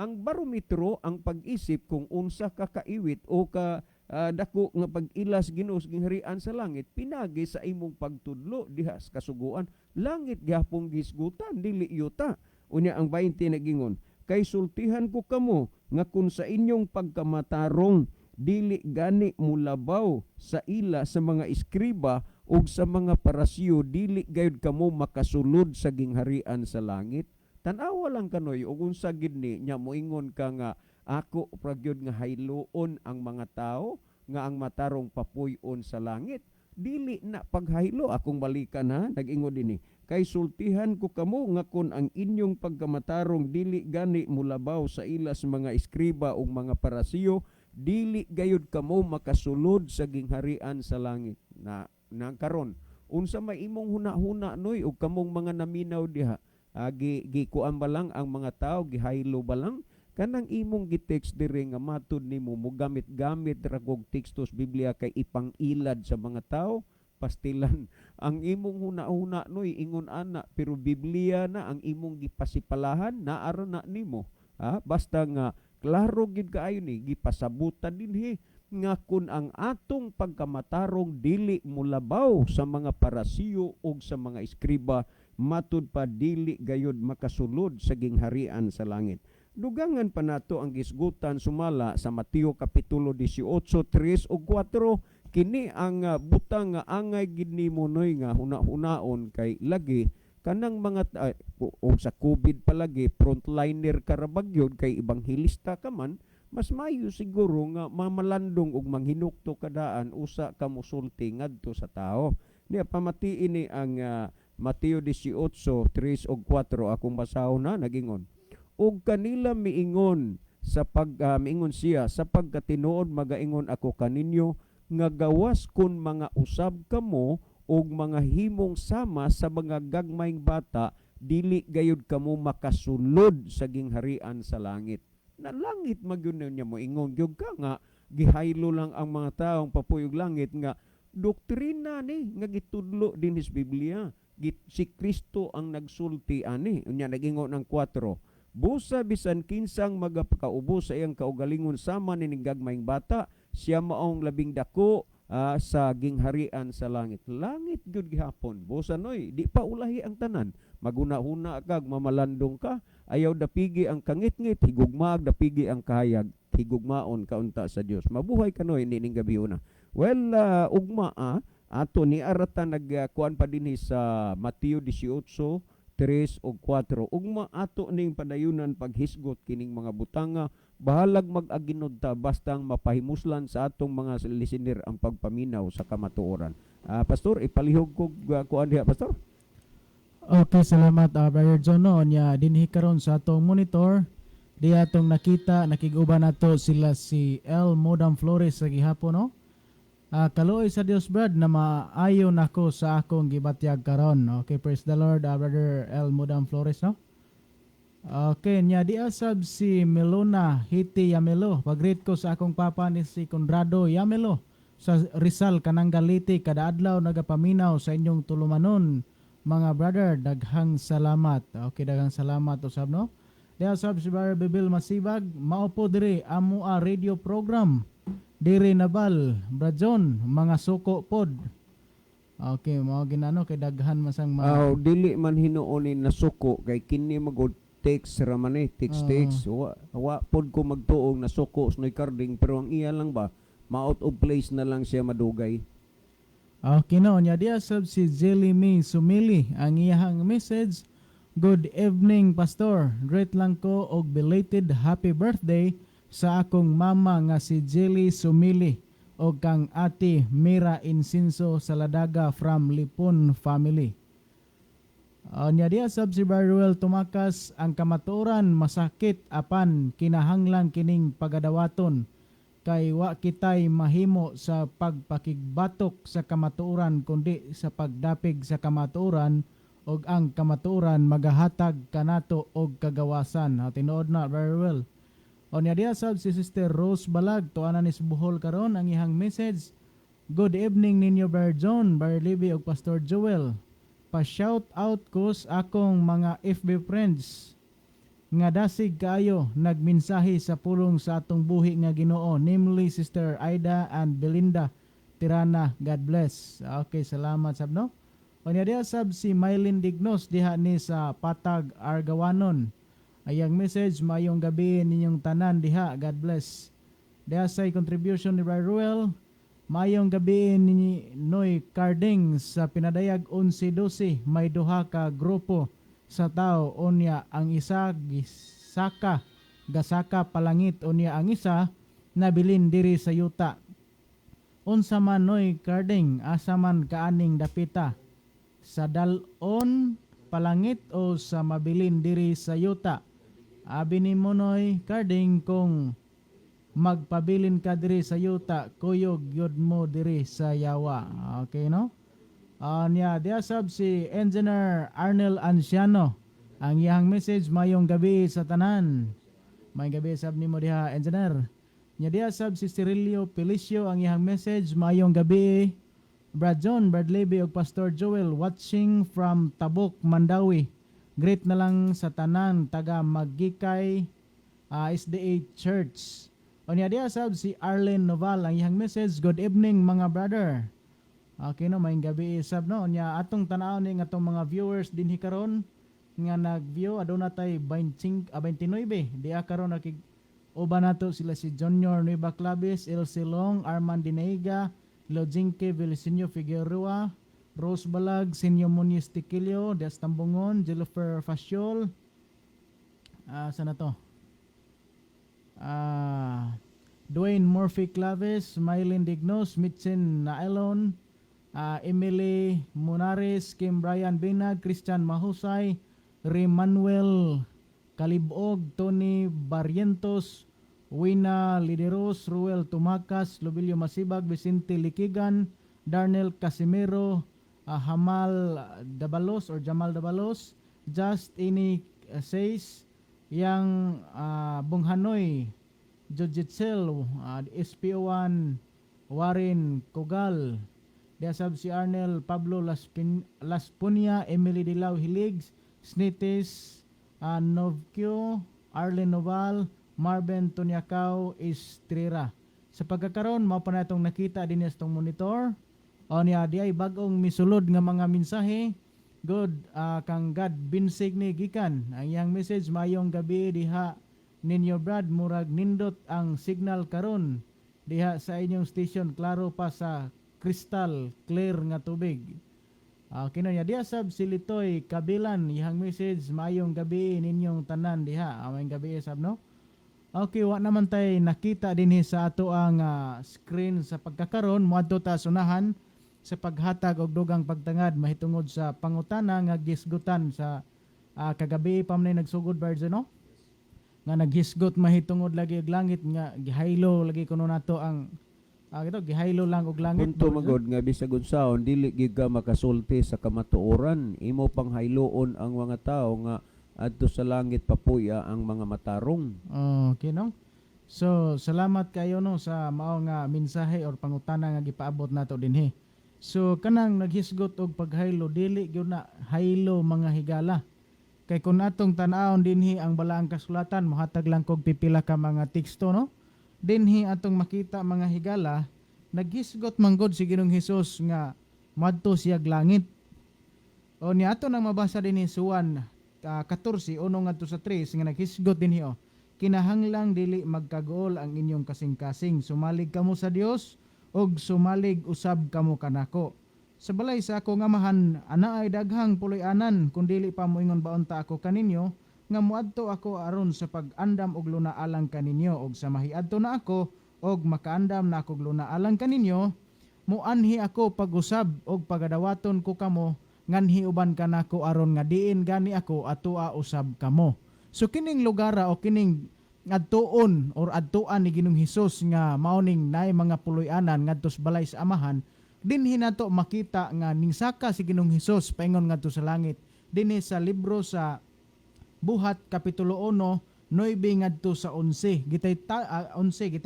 Ang barometro ang pag-isip kung unsa ka kaiwit o ka dako nga pag-ilas Ginoo sa gingharian sa langit, pinagi sa imong pagtudlo diha sa kasuguan. Langit gyapong gisgutan, dili yuta. Unya ang 20 nagingon, kay sultihan ko kamo nga kung sa inyong pagkamatarong dili gani mulabaw sa ila sa mga iskriba ug sa mga parasyo, dili gayud kamo makasulod sa gingharian sa langit. Tan-awa lang kanoy ug unsa gid ni nya moingon ka nga ako pragyod nga hayloon ang mga tao nga ang matarong papuy-on sa langit. Dili na paghaylo akong balikan ha, nag-ingon dinhi. Kay sultihan ko kamo nga kun ang inyong pagkamatarong dili gani mulabaw sa ila sa mga iskriba ug mga parasiyo, dili gayud kamo makasulod sa gingharian sa langit. Na karon unsa may imong huna-huna noy ug kamong mga naminaw diha, gikuan ba lang ang mga tao, gihaylo ba lang? Kanang imong gitext diri nga matud nimo mo gamit-gamit ra kog tekstos Biblia kay ipangilad sa mga tao, pastilan ang imong huna-huna noy ingon ana, pero Biblia na ang imong gipasipalahan naara na nimo. Basta nga klaro gid kaayo ni gipasabutan dinhi nga kun ang atong pagkamatarong dili mulabaw sa mga parasiyo ug sa mga iskriba, matud pa dili gayud makasulod sa gingharian sa langit. Dugangan pa nato ang gisgutan sumala sa Mateo kapitulo 18:3 ug 4. Kini ang butang nga angay gid nimo noy nga huna-hunaon kay lagi kanang mga o sa COVID palagi frontliner karabagyod kay ebanghilista ka man, mas mayo siguro nga mamalandong og manghinukto kadaan usa ka mosulti ngadto sa tao. Niya pamatiin ni ang Mateo 18:3 ug 4 akong basahon na nagingon. Ug kanila miingon miingon siya sa pagkatinuod magaingon ako kaninyo nga gawas kun mga usab kamo og mga himong sama sa mga gagmayng bata, dili gayud kamo makasulod sa gingharian sa langit. Na langit magyud niya mo ingon gyud ka nga gihaylo lang ang mga taong papuyog langit nga doktrina ni nga gitudlo din sa Biblia. Si Kristo ang nagsulti ani. Unya nagingon ng 4. Busa bisan kinsang magapakaubo sa iyang kaugalingon sama ni gagmayng bata, siya maong labing dako sa gingharian sa langit. Langit gyud gihapon. Busa noy, di pa ulahi ang tanan. Maguna-huna kag mamalandong ka, ayaw dapigi ang kangit-ngit, higugmaag dapigi ang kahayag, higugmaon kaunta sa Dios. Mabuhay kanoy nining gabi una. Well, ugma ato ni arata nagkuan pa dinhi sa Mateo 18:3 ug 4. Ugma ato ning padayunan paghisgot kining mga butanga, bahalag mag-aginod ta bastang mapahimuslan sa atong mga listener ang pagpaminaw sa kamatuoran. Pastor, ipalihog ko kuan diha, Pastor. Okay, salamat Brother John. No, nya dinhi karon sa atong monitor di atong nakiguban nato sila si El Modam Flores sa gihapon, no? Kaluoy sa Dios Brad na maayo nako sa akong gibatyag karon. Okay, praise the Lord, Brother El Modam Flores, no? Okay, nya di asab si Melona Hiti Yamelo. Pag-greet ko sa akong papa ni si Conrado Yamelo sa Rizal kanang Galiti, kada adlaw nagapaminaw sa inyong tulumanon. Mga brother, daghang salamat. Okay, daghang salamat usab, no? Di asab si Brother Bibil Masibag, maupo diri amo radio program. Diri Nabal, Brajon, mga suko pod. Okay, mao ginano kay daghan masang dili man hinuonin na suko kay kini magod text raman text. Wa pod ko magtuong na suko snoy carding, pero ang iya lang ba ma-out of place na lang siya madugay. Okay, no, nya dia sab si Jelly May Sumili ang iyahang message. Good evening, Pastor. Great lang ko og belated happy birthday sa akong mama nga si Jelly Sumili o kang ate Mira Insinso Saladaga from Lipon family. Nya diya sab si Baruel Tumakas, ang kamatuoran masakit apan kinahanglan kining pagadawaton kay wa kitay mahimo sa pagpakigbatok sa kamatuoran kundi sa pagdapig sa kamatuoran og ang kamatuoran magahatag kanato og kagawasan. Tinuod na very well. O niya diya sab si Sister Rose Balag tuanan ni Bohol karon ang ihang message. Good evening ninyo Brother John, Brother Libby ug Pastor Joel. Pa-shout out ko sa akong mga FB friends nga dasig kaayo nagmensahe sa pulong sa atong buhi nga Ginoo, namely Sister Aida and Belinda Tirana. God bless. Okay, salamat sab no. O niya diya sab si Mylene Dignos diha ni sa Patag Argawanon. Ayang message, mayong gabi ninyong tanan diha. God bless. Diha say contribution ni Brother Ruel. Mayong gabi ni Noy Carding sa pinadayag 11-12. May duha ka grupo sa tao. Unya ang isa gasaka palangit. Unya ang isa nabilin diri sa yuta. Unsa man Noy Carding, asa man kaaning dapita. Sa dalon palangit o sa mabilin diri sa yuta. Abi ni Monoy Carding kung magpabilin ka diri sa yuta, kuyog yod mo diri sa yawa. Okay no? Niya diya sab si Engineer Arnel Anciano. Ang iyang message, mayong gabi sa tanan. May gabi sab nimo diha Engineer. Niya diya sab si Cirilio Felicio. Ang iyang message, mayong gabi Brad John, Brad Levy ug Pastor Joel watching from Tabuk, Mandawi. Great na lang sa tanan taga Magikay SDA Church. O niya diya sab si Arlene Noval. Ang iyang message, good evening mga brother. Okay no, may gabi sab no. Niya atong tanaw ni nga atong mga viewers dinhi karon nga nag-view aduna tay 29 diya karon nakig uban nato sila si Junior Nueva Claves, Elsie Long, Armand Dineiga, Lojinke Vilisinio Figueroa, Rose Balag, Senyo Muniz Tiquilio, Des Tambungon, Jennifer Fasciol. Sana to? Dwayne Murphy Claves, Mylene Dignos, Mitchen Naelon, Emily Munares, Kim Brian Binag, Christian Mahusay, Rimanuel Kalibog, Tony Barrientos, Wina Lideros, Ruel Tumakas, Lobilio Masibag, Vicente Likigan, Darnel Casimiro, Jamal Dabalos, Just Ini Says, yang Bunghanoy, Jujitsel, SPO1, Warren Kogal, Diasab si Arnel Pablo Laspunia, Emily Dilaw Hiligs, Snitis, Novkyo, Arlen Noval, Marben Tonyakaw Estrera. Sa pagkakaroon, mao pa na itong nakita din sa itong monitor. O niya, di ay bagong misulod nga mga mensahe. Good, kang God binsig ni gikan. Ang iyang message, mayong gabi diha ninyo Brad, murag nindot ang signal karon diha sa inyong station, klaro pa sa crystal clear nga tubig. Kino niya, diha sab si Litoy Kabilan, iyang message, mayong gabi ninyong tanan diha. Mayong gabi sab no? Okay, wa naman tay nakita dinhi sa ato ang screen sa pagkakaroon. Muadto ta sunahan sa paghatag og dugang pagtangad mahitungod sa pangutana nga gisgutan sa kagabi pa man nagsugod Virgin no? Nga naghisgot mahitungod lagi og langit nga gihaylo lagi kuno nato ang gihaylo lang og langit. Punto magod nga bisag unsaon dili gid ka makasulti sa kamatuoran, imo pang hayloon ang mga tao nga adto sa langit papuya ang mga matarong. Okay no? So salamat kayo no sa mao nga mensahe or pangutana nga gipaabot nato dinhi. So kanang naghisgot og paghaylo dili gyud na haylo mga higala. Kay kun atong tan-awon dinhi ang balaang kasulatan, mohatag lang kog pipila ka mga teksto no. Dinhi atong makita mga higala, naghisgot manggod si Ginoong Hesus nga madto siya langit. O ni ato nang mabasa dinhi sa Juan 14 unong ngadto sa 3 nga naghisgot dinhi kinahanglang dili magkagool ang inyong kasing-kasing, sumalig kamo sa Dios og sumalig usab kamo kanako. Sa balay sa ako nga mahan, ana ay daghang puloy-anan kun dili pa moingon baunta ako kaninyo nga muadto ako aron sa pag-andam og lunaalang kaninyo, og sa mahiadto na ako og makaandam na ako og lunaalang kaninyo, muanhi ako pag-usab og pagadawaton ko kamo nganhi uban kanako aron nga diin gani ako atua usab kamo. So kining lugara o kining adtuon or adtuan ni Ginoong Hesus nga mauning nay mga puloy-anan ngadto sa balay sa amahan, dinhi nato makita nga ningsaka si Ginoong Hesus paingon ngadto sa langit dinhi sa libro sa Buhat kapitulo 1 9 ngadto sa 11 gitay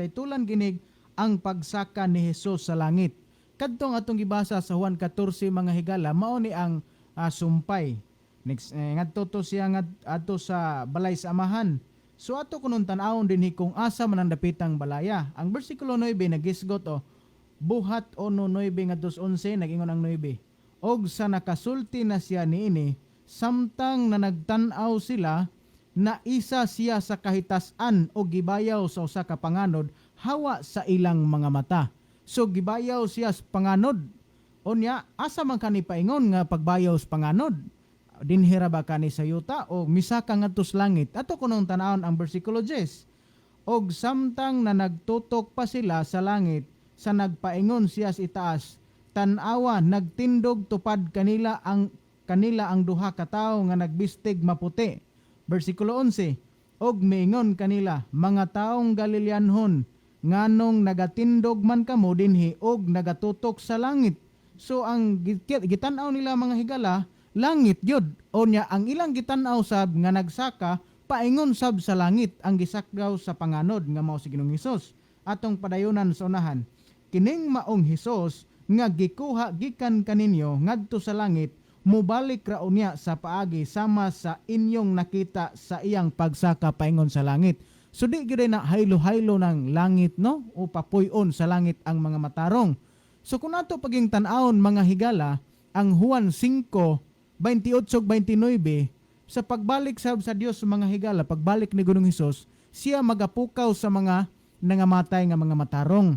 tulan ginig ang pagsaka ni Hesus sa langit. Kadtong atong gibasa sa Juan 14 mga higala mao ni ang sumpay. Next ngadto to siya adto sa balay sa amahan. So ato kunon tan-awon dinhi kung asa man ang dapitang balaya. Ang bersikulo 9 nagisgot Buhat 1:9 ngadto sa 11 nagingon ang 9. Og sa nakasulti na siya niini samtang na nagtan-aw sila na isa siya sa kahitasan o gibayaw sa usa ka panganod hawa sa ilang mga mata. So gibayaw siya sa panganod. Unya asa man kani paingon nga pagbayaw sa panganod? Dinhira ba kani sa yuta o misaka ngadto sa langit? Ato kunong tan-awon ang bersikulo 10. Og samtang na nagtutok pa sila sa langit sa nagpaingon siya sa itaas, tan-awa nagtindog tupad kanila ang duha ka tawo nga nagbistig maputi. Bersikulo 11. Og miingon kanila, mga taong Galileanhon, nganong nagatindog man kamo dinhi og nagatutok sa langit. So ang gitan-aw nila mga higala, langit yod. O nya ang ilang gitan-aw sab nga nagsaka, paingon sab sa langit ang gisakdaw sa panganod nga mao si Ginoong Hesus. Atong padayunan sa unahan, kining maong Hesus nga gikuha gikan kaninyo ngadto sa langit, mubalik ra unya sa paagi sama sa inyong nakita sa iyang pagsaka paingon sa langit. So di gid na haylo-haylo ng langit no o papuy-on sa langit ang mga matarong. So kung nato paging tan-awon mga higala ang Juan 5:28-29 sa pagbalik sa Dios sa mga higala, pagbalik ni Ginoong Hesus, siya magapukaw sa mga nangamatay nga mga matarong.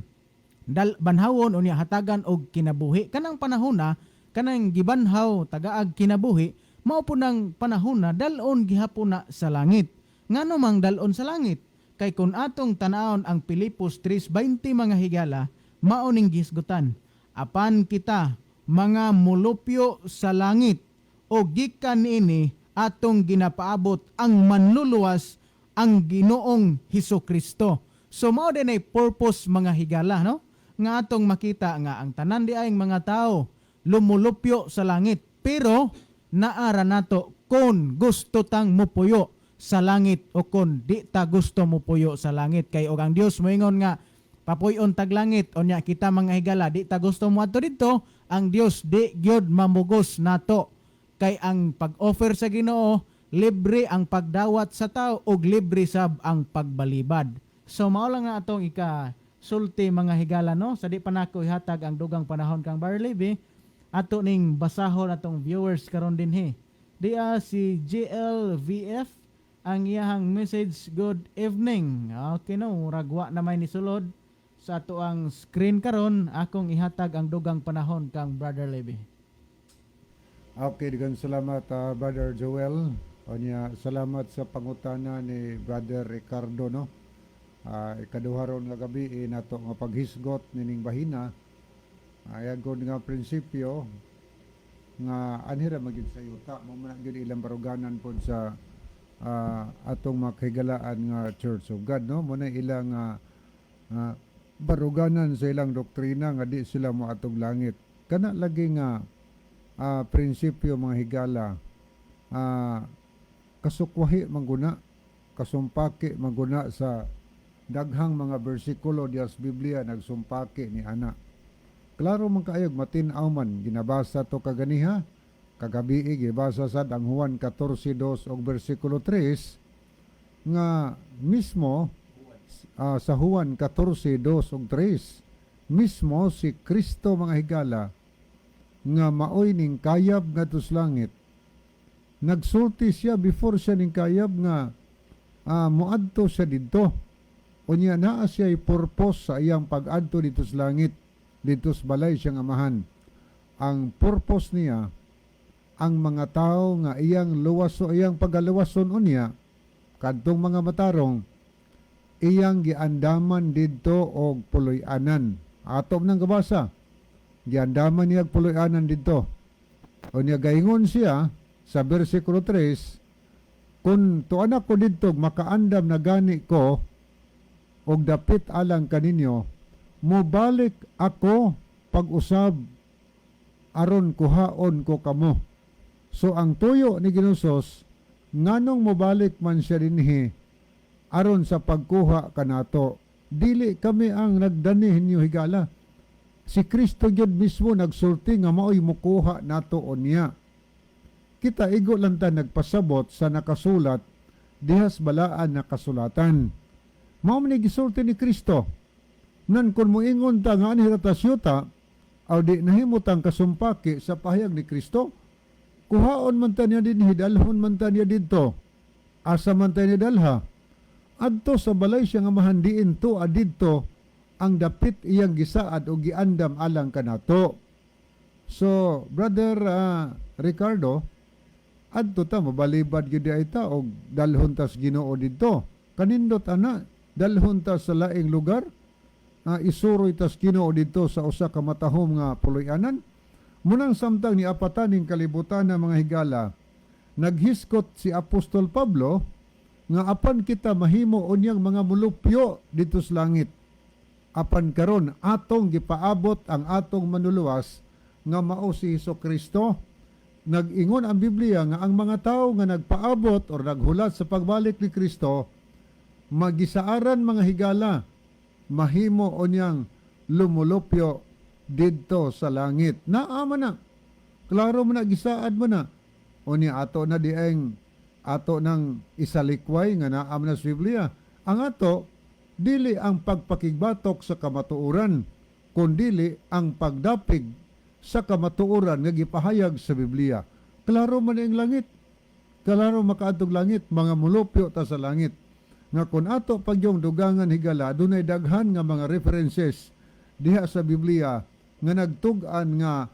Banhawon unya hatagan og kinabuhi. Kanang panahon na kanang gibanhaw tagaag kinabuhi mao po ng panahon na dalon gihapon na sa langit. Ngano mang dalon sa langit? Kay kun atong tan-awon ang Pilipos 3:20 mga higala, mao ning gisgutan. Apan kita mga mulupyo sa langit o gikan niini atong ginapaabot ang manluluwas ang Ginoong Hesukristo. So mao din ay purpose mga higala no? Nga atong makita nga ang tanan di ay mga tao lumulupyo sa langit, pero naara nato kung gusto tang mupuyo sa langit o kung di ta gusto mupuyo sa langit. Kay og ang Dios moingon nga papuyon tag langit, o nya kita mga higala di ta gusto mo ato dito, ang Dios di gyud mamugos nato. Kay ang pag-offer sa Ginoo libre ang pagdawat sa tao og libre sab ang pagbalibad. So mao lang nga atong sulti mga higala no, sa di pa nako ihatag ang dugang panahon kang Barleby. Ato ning basahon atong viewers karon dinhi. Dia si GLVF ang iyahang message, good evening. Okay no, ragwa na may nisulod sa ato ang screen karon, akong ihatag ang dugang panahon kang Brother Levy. Okay, daghang salamat Brother Joel. Onya salamat sa pangutana ni Brother Ricardo no. Ikaduha ron nga gabi nato nga paghisgot nining bahina. Ayagod nga prinsipyo nga anhira magid sa yuta mo man gyud ilang baruganan pod sa atong makahigalaan nga Church of God no, mo na ilang baruganan sa ilang doktrina nga di sila mo atong langit. Kana lagi nga prinsipyo mga higala, kasukwahi mangguna, kasumpaki mangguna sa daghang mga bersikulo diya sa Biblia nagsumpaki ni ana. Klaro man kaayog matin-aw man ginabasa to kaganiha kagabi gibasa sad ang Juan 14:2 og bersikulo 3 nga mismo sa Juan 14:2 og 3 mismo si Kristo mga higala nga maoy ning kayab ngadto sa langit. Nagsulti siya before siya ning kayab nga moadto siya didto. Unya naa siya purpose sa iyang pag-adto dito sa langit, dito sa balay siyang amahan. Ang purpose niya, ang mga tao nga iyang luwaso, iyang pagaluwason unya, kadtong mga matarong, iyang giandaman didto og puloy-anan. Ato nang gabasa, giandaman niya puloy-anan didto. Unya gaingon siya sa bersikulo 3, kung tuan ako didto makaandam na gani ko og dapit alang kaninyo, mobalik ako pag-usab aron kuhaon ko kamo. So ang tuyo ni Ginusos nganong mobalik man siya dinhi aron sa pagkuha kanato. Dili kami ang nagdani ninyo higala. Si Kristo gyud mismo nagsulti nga maoy mukuha nato unya. Kita igo lang ta nagpasabot sa nakasulat dihas balaan na kasulatan. Mao man ni gisulti ni Kristo. Nan kun moingon ta nga ani ratasyuta aw di nahimutang kasumpaki sa pahayag ni Kristo, kuhaon man ta niya dinhi, dalhon man ta niya didto. Asa man ta niya dalha? Adto sa balay siya nga mahandiin to adidto ang dapit iyang gisaad o giandam alang kanato. So, Brother Ricardo, adto ta mabalibad gyud ay ta og dalhon tas Ginoo didto. Kanindot ana, dalhon ta sa laing lugar, isuroy tas Ginoo didto sa usa ka matahom nga puloy-anan. Munang samtang ni apataning kalibutan ng mga higala, naghiskot si Apostol Pablo nga apan kita mahimo unyang mga mulupyo dito sa langit. Apan karon atong gipaabot ang atong manuluwas nga mao si Hesukristo. Nag-ingon ang Biblia nga ang mga tao nga nagpaabot o naghulat sa pagbalik ni Kristo, magisaaran mga higala, mahimo unyang lumulupyo didto sa langit. Naama na. Klaro mo na, gisaad mo na. Unya ato na dieng, ato ng isalikway nga naam na sa Biblia. Ang ato, dili ang pagpakigbatok sa kamatuuran, kundili ang pagdapig sa kamatuuran nga gipahayag sa Biblia. Klaro man ang langit. Klaro makaadtog langit, mga mulupyo ta sa langit. Nga kun ato pagyong dugangan higala, dunay daghan nga mga references diha sa Biblia nga nagtug-an nga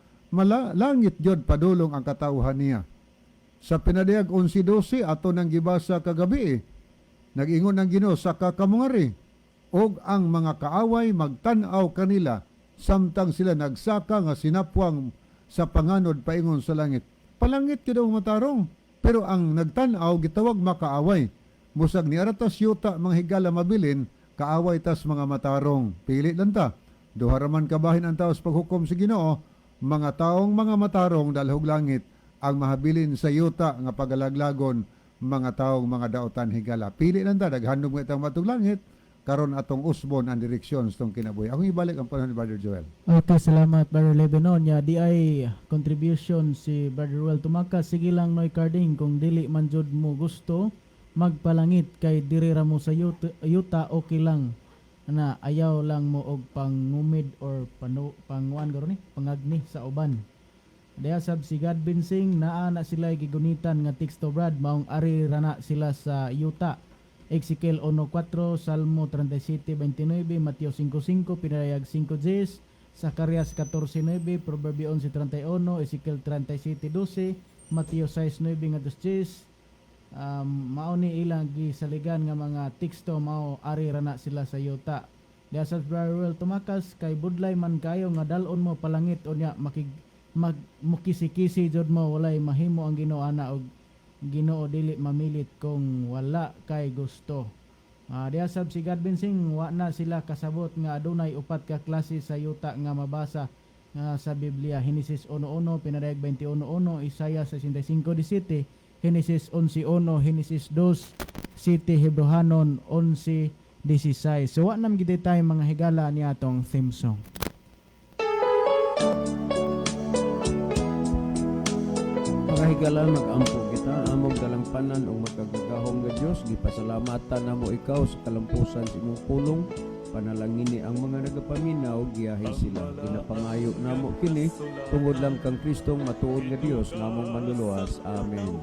langit jud padulong ang katawhan niya. Sa pinadayag 11:12 ato nang gibasa kagabi, nag-ingon ang Ginoo sa kakamungari, og ang mga kaaway magtan-aw kanila samtang sila nagsaka nga sinapwang sa panganod paingon sa langit. Palangit jud ang matarong, pero ang nagtan-aw gitawag makaaway. Musag ni aratas yuta mga higala mabilin, kaaway tas mga matarong. Pili lang ta. Duha raman kabahin ang taos paghukom sa Ginoo, mga taong mga matarong dalhog langit ang mahabilin sa yuta nga pagalaglagon mga taong mga daotan higala. Pili lang ta, daghanom nga itang matug langit, karon atong usbon ang direksyon sa itong kinabuhi. Akong ibalik ang panahon ni Brother Joel. Okay, salamat Brother Lebanon. Di ay contribution si Brother Joel Tumakas. Sige lang Noy Carding, kung dili man jud mo gusto magpalangit kay diri ra mo sa yuta, okay lang na ayaw lang mo og pangumid or pangwan garo ni pangagni sa uban. Diya sab si God Binsing naa na sila gigunitan nga teksto Brad maong ari rana sila sa yuta. Ezekiel 1:4, Salmo 37:29, Mateo 5:5, Pinayag 5:10, Zacarias 14:9, Proverbio 11:31, Ezekiel 37:12, Mateo 6:9 nga 10. Mao ni ilang gisaligan nga mga teksto mao ari rana sila sa yuta. Diya sa Brother Tumakas kay budlay man kayo nga dalon mo palangit unya mukisi-kisi jud mo walay mahimo ang Ginoo ana og Ginoo dili mamilit kung wala kay gusto. Diya sab si God Binsing wa na sila kasabot nga adunay upat ka klase sa yuta nga mabasa nga sa Biblia. Henesis 1:1, Pinadayag 21:1, Isaiah 65:17, Henesis 11:1, Henesis 2:7, Hebrehanon 11:16. So wa nam gid tayo mga higala ni atong theme song. Mga higala, mag-ampo kita, among dalangpanan o magkagagahong nga Diyos, gipasalamatan namo ikaw sa kalampusan sa imong pulong, panalangini ang mga nagapaminaw, giyahay sila. Ginapangayo namo kini, tungod lang kang Kristong matuod nga Dios, namong manluluwas. Amen.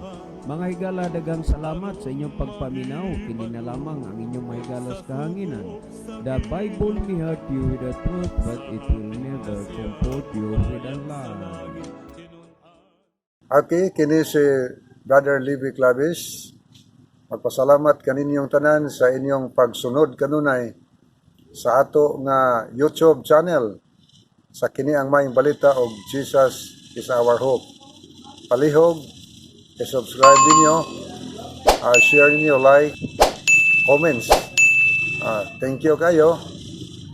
Mga higala, dagang salamat sa inyong pagpaminaw. Kini na lamang ang inyong mahigalas kahanginan. The Bible may hurt you with the truth, but it will never comfort you with a lie. Okay, kini si Brother Levi Clavis. Magpasalamat kaninyong tanan sa inyong pagsunod kanunay sa ato nga YouTube channel sa kini ang maing balita og Jesus is our hope. Palihog, i-subscribe ninyo, share ninyo, like, comments. Thank you kayo.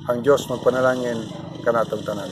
Ang Diyos magpanalangin kanatong tanan.